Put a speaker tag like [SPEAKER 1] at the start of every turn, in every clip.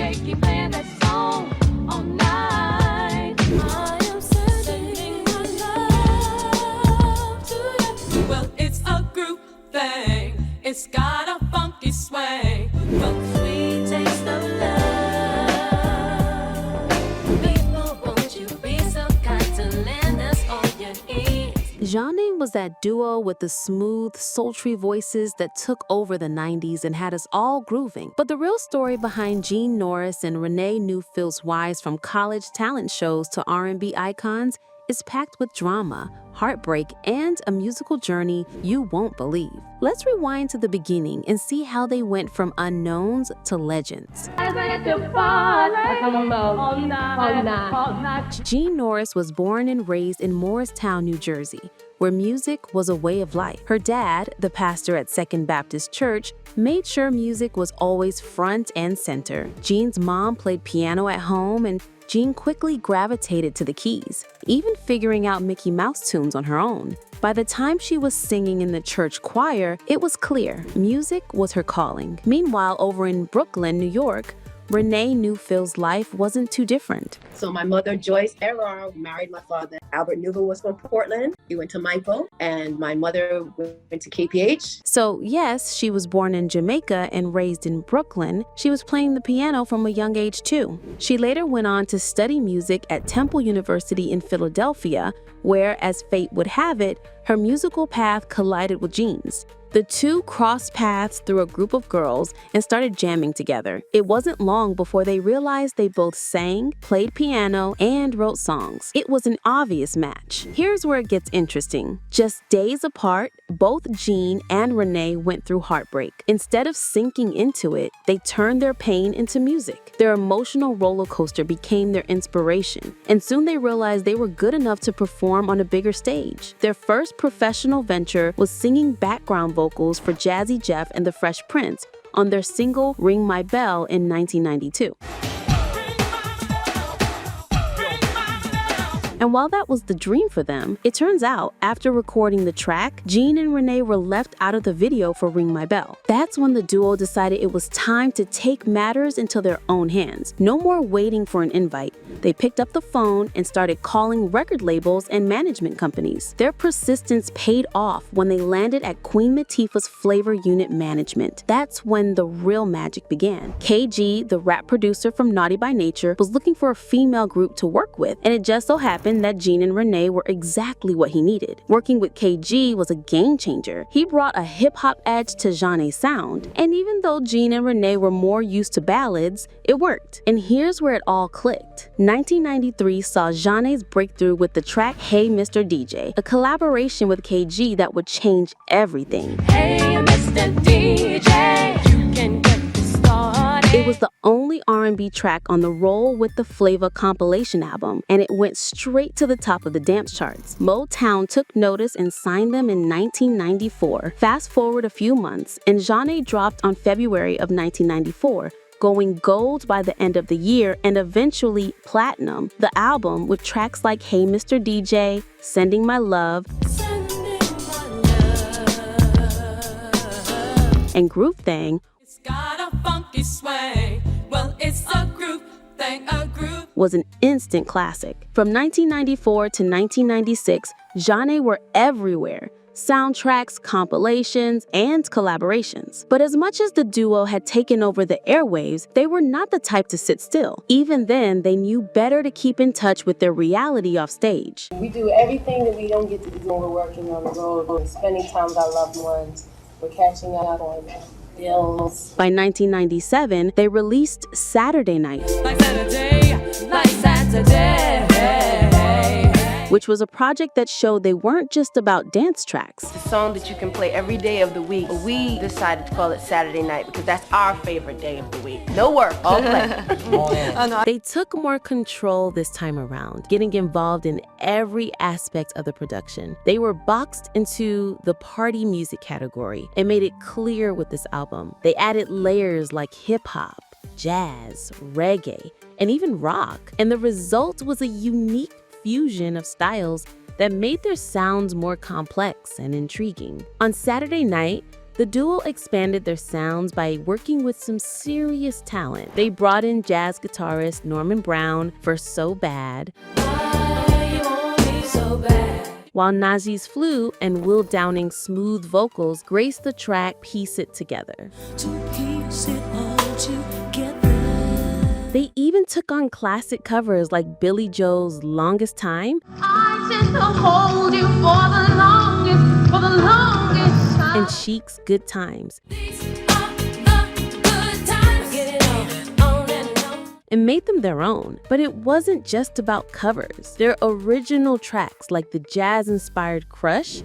[SPEAKER 1] they keep playing that song all night. I am sending my love to you. Well, it's a group thing. It's got a funky sway. The sweet taste of love. People, won't you be so kind to lend us all your ears?
[SPEAKER 2] Zhane was that duo with the smooth, sultry voices that took over the 90s and had us all grooving. But the real story behind Gene Norris and Renee Neufville's rise from college talent shows to R&B icons is packed with drama, heartbreak, and a musical journey you won't believe. Let's rewind to the beginning and see how they went from unknowns to legends. Gene Norris was born and raised in Morristown, New Jersey, where music was a way of life. Her dad, the pastor at Second Baptist Church, made sure music was always front and center. Gene's mom played piano at home, and Gene quickly gravitated to the keys, even figuring out Mickey Mouse tunes on her own. By the time she was singing in the church choir, it was clear music was her calling. Meanwhile, over in Brooklyn, New York, Renee Neufville's life wasn't too different.
[SPEAKER 3] So my mother, Joyce Error, married my father. Albert Neufville was from Portland. He went to Michael, and my mother went to KPH.
[SPEAKER 2] So yes, she was born in Jamaica and raised in Brooklyn. She was playing the piano from a young age too. She later went on to study music at Temple University in Philadelphia, where, as fate would have it, her musical path collided with Gene's. The two crossed paths through a group of girls and started jamming together. It wasn't long before they realized they both sang, played piano, and wrote songs. It was an obvious match. Here's where it gets interesting. Just days apart, both Gene and Renee went through heartbreak. Instead of sinking into it, they turned their pain into music. Their emotional roller coaster became their inspiration, and soon they realized they were good enough to perform on a bigger stage. Their first professional venture was singing background vocals for Jazzy Jeff and the Fresh Prince on their single Ring My Bell in 1992. And while that was the dream for them, it turns out, after recording the track, Gene and Renee were left out of the video for Ring My Bell. That's when the duo decided it was time to take matters into their own hands. No more waiting for an invite. They picked up the phone and started calling record labels and management companies. Their persistence paid off when they landed at Queen Latifah's Flavor Unit Management. That's when the real magic began. KG, the rap producer from Naughty by Nature, was looking for a female group to work with, and it just so happened that Gene and Renee were exactly what he needed. Working with KG was a game changer. He brought a hip-hop edge to Zhane's sound, and even though Gene and Renee were more used to ballads, it worked. And here's where it all clicked. 1993 saw Zhane's breakthrough with the track Hey Mr. DJ, a collaboration with KG that would change everything.
[SPEAKER 1] Hey, Mr. DJ, you can get this started.
[SPEAKER 2] It was the only R&B track on the Roll with the Flavor compilation album, and it went straight to the top of the dance charts. Motown took notice and signed them in 1994. Fast forward a few months, and Zhane dropped on February of 1994, going gold by the end of the year and eventually platinum. The album, with tracks like Hey Mr. DJ, Sending My Love, and Groove Thing,
[SPEAKER 1] It's got a funky sway. Well, it's a group thing, a group.
[SPEAKER 2] was an instant classic. From 1994 to 1996, Zhane were everywhere. Soundtracks, compilations, and collaborations. But as much as the duo had taken over the airwaves, they were not the type to sit still. Even then, they knew better to keep in touch with their reality off stage.
[SPEAKER 4] We do everything that we don't get to do when we're working on the road. We're spending time with our loved ones. We're catching up on bills.
[SPEAKER 2] By 1997, they released Saturday Night,
[SPEAKER 1] Like Saturday,
[SPEAKER 2] which was a project that showed they weren't just about dance tracks.
[SPEAKER 5] It's a song that you can play every day of the week. But we decided to call it Saturday Night because that's our favorite day of the week. No work, all play.
[SPEAKER 2] They took more control this time around, getting involved in every aspect of the production. They were boxed into the party music category and made it clear with this album. They added layers like hip-hop, jazz, reggae, and even rock. And the result was a unique fusion of styles that made their sounds more complex and intriguing. On Saturday Night, The duo expanded their sounds by working with some serious talent. They brought in jazz guitarist Norman Brown for So Bad, while Najee's flute and Will Downing's smooth vocals graced the track Piece It Together. They even took on classic covers like Billy Joel's Longest Time and Chic's Good Times, and made them their own. But it wasn't just about covers. Their original tracks, like the jazz-inspired Crush,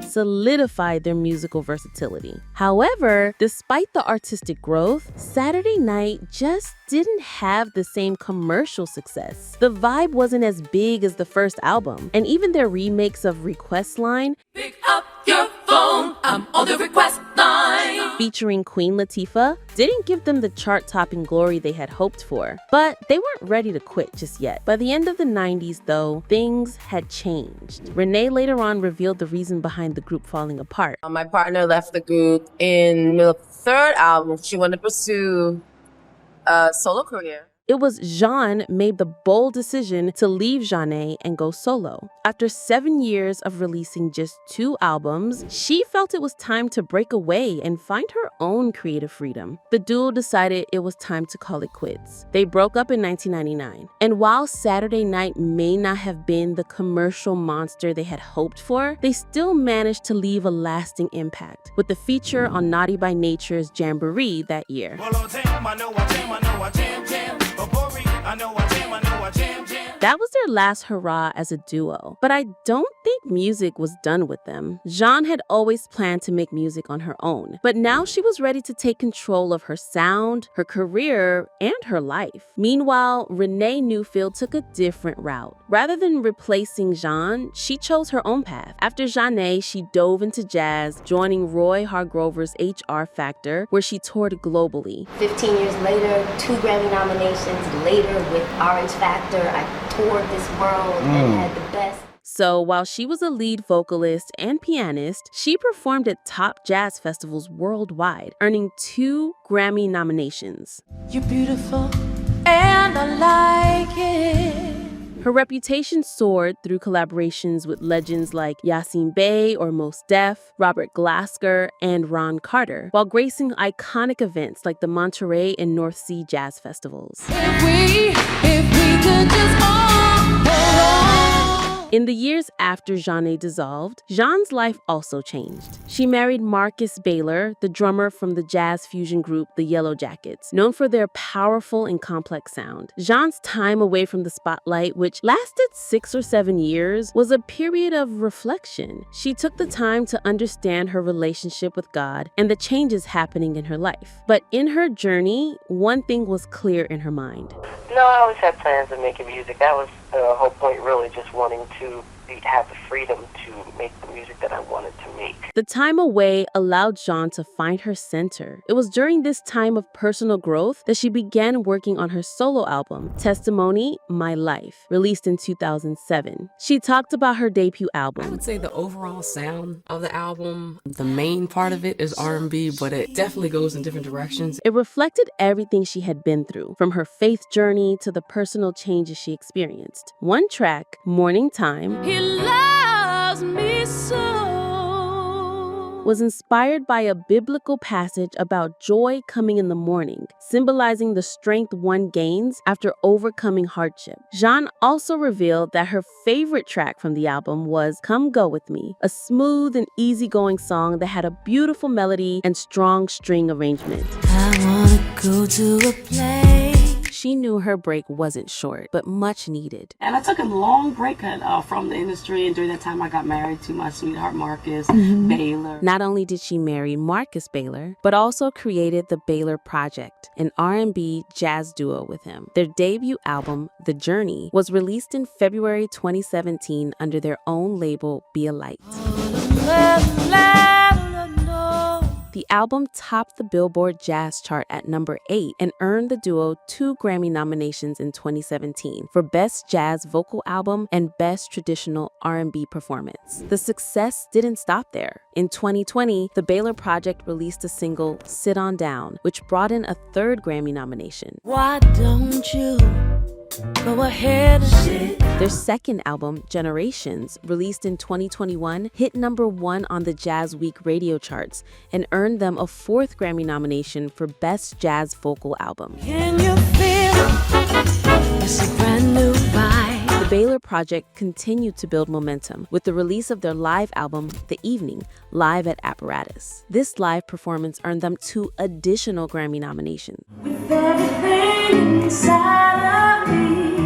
[SPEAKER 2] solidified their musical versatility. However, despite the artistic growth, Saturday Night just didn't have the same commercial success. The vibe wasn't as big as the first album, and even their remakes of Request Line,
[SPEAKER 1] Pick up your phone, I'm on the request line.
[SPEAKER 2] featuring Queen Latifah, didn't give them the chart-topping glory they had hoped for. But they weren't ready to quit just yet. By the end of the 90s, though, things had changed. Renee later on revealed the reason behind the group falling apart.
[SPEAKER 4] My partner left the group in the third album. She wanted to pursue a solo career.
[SPEAKER 2] It was Zhane made the bold decision to leave Zhane and go solo. After 7 years of releasing just 2 albums, she felt it was time to break away and find her own creative freedom. The duo decided it was time to call it quits. They broke up in 1999. And while Saturday Night may not have been the commercial monster they had hoped for, they still managed to leave a lasting impact, with the feature on Naughty by Nature's Jamboree that year. That was their last hurrah as a duo, but I don't think music was done with them. Zhane had always planned to make music on her own, but now she was ready to take control of her sound, her career, and her life. Meanwhile, Renee Neufville took a different route. Rather than replacing Zhane, she chose her own path. After Zhane, she dove into jazz, joining Roy Hargrover's HR Factor, where she toured globally.
[SPEAKER 6] 15 years later, 2 Grammy nominations later with RH Factor, I toured this world and had the best.
[SPEAKER 2] So while she was a lead vocalist and pianist, she performed at top jazz festivals worldwide, earning 2 Grammy nominations.
[SPEAKER 1] You're beautiful and I like it.
[SPEAKER 2] Her reputation soared through collaborations with legends like Yasin Bey or Mos Def, Robert Glasper, and Ron Carter, while gracing iconic events like the Monterey and North Sea Jazz Festivals.
[SPEAKER 1] If we could just hold on.
[SPEAKER 2] In the years after Zhane dissolved, Zhane's life also changed. She married Marcus Baylor, the drummer from the jazz fusion group The Yellow Jackets, known for their powerful and complex sound. Zhane's time away from the spotlight, which lasted 6 or 7 years, was a period of reflection. She took the time to understand her relationship with God and the changes happening in her life. But in her journey, one thing was clear in her mind.
[SPEAKER 5] No, I always had plans of making music. That was the whole point, really, just wanting to have the freedom to make the music that I wanted to make.
[SPEAKER 2] The time away allowed Zhane to find her center. It was during this time of personal growth that she began working on her solo album, Testimony, My Life, released in 2007. She talked about her debut album.
[SPEAKER 7] I would say the overall sound of the album, the main part of it is R&B, but it definitely goes in different directions.
[SPEAKER 2] It reflected everything she had been through, from her faith journey to the personal changes she experienced. One track, Morning Time,
[SPEAKER 1] He loves me so.
[SPEAKER 2] was inspired by a biblical passage about joy coming in the morning, symbolizing the strength one gains after overcoming hardship. Zhane also revealed that her favorite track from the album was Come Go With Me, a smooth and easygoing song that had a beautiful melody and strong string arrangement.
[SPEAKER 1] I wanna go to a place.
[SPEAKER 2] She knew her break wasn't short, but much needed.
[SPEAKER 8] And I took a long break from the industry, and during that time I got married to my sweetheart Marcus Baylor.
[SPEAKER 2] Not only did she marry Marcus Baylor, but also created the Baylor Project, an R&B jazz duo with him. Their debut album, The Journey, was released in February 2017 under their own label, Be a Light. The The album topped the Billboard Jazz chart at number 8 and earned the duo 2 Grammy nominations in 2017 for Best Jazz Vocal Album and Best Traditional R&B Performance. The success didn't stop there. In 2020, the Baylor Project released a single, Sit On Down, which brought in a 3rd Grammy nomination.
[SPEAKER 1] Why don't you go ahead and sit?
[SPEAKER 2] Their 2nd album, Generations, released in 2021, hit number 1 on the Jazz Week radio charts and earned them a 4th Grammy nomination for Best Jazz Vocal Album.
[SPEAKER 1] Can you feel it? It's a brand new vibe.
[SPEAKER 2] The Baylor Project continued to build momentum with the release of their live album, The Evening, live at Apparatus. This live performance earned them 2 additional Grammy nominations.
[SPEAKER 1] With everything inside of me,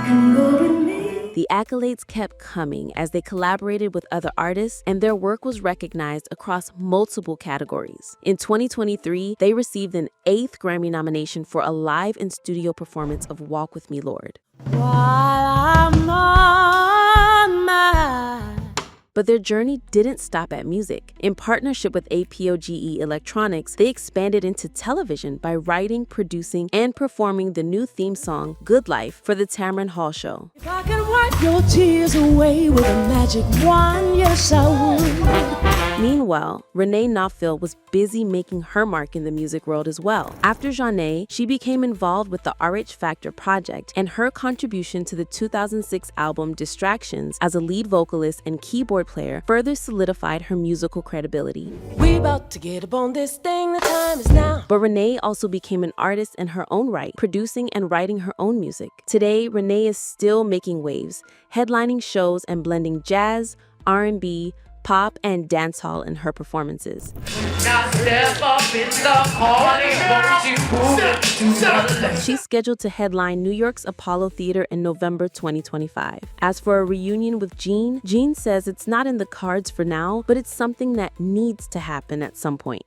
[SPEAKER 1] come go with me.
[SPEAKER 2] The accolades kept coming as they collaborated with other artists, and their work was recognized across multiple categories. In 2023, they received an 8th Grammy nomination for a live and studio performance of Walk With Me, Lord.
[SPEAKER 1] While I'm on my...
[SPEAKER 2] But their journey didn't stop at music. In partnership with APOGE Electronics, they expanded into television by writing, producing, and performing the new theme song, Good Life, for the Tamron Hall Show.
[SPEAKER 1] If I can wipe your tears away with a magic wand, yes I would.
[SPEAKER 2] Meanwhile, Renee Neufville was busy making her mark in the music world as well. After Zhane, she became involved with the RH Factor project, and her contribution to the 2006 album Distractions as a lead vocalist and keyboard player further solidified her musical credibility.
[SPEAKER 1] We about to get up on this thing, the time is now.
[SPEAKER 2] But Renee also became an artist in her own right, producing and writing her own music. Today, Renee is still making waves, headlining shows and blending jazz, R&B, pop, and dancehall in her performances.
[SPEAKER 9] Now step up in the party, won't you move it?
[SPEAKER 2] She's scheduled to headline New York's Apollo Theater in November 2025. As for a reunion with Zhane, Zhane says it's not in the cards for now, but it's something that needs to happen at some point.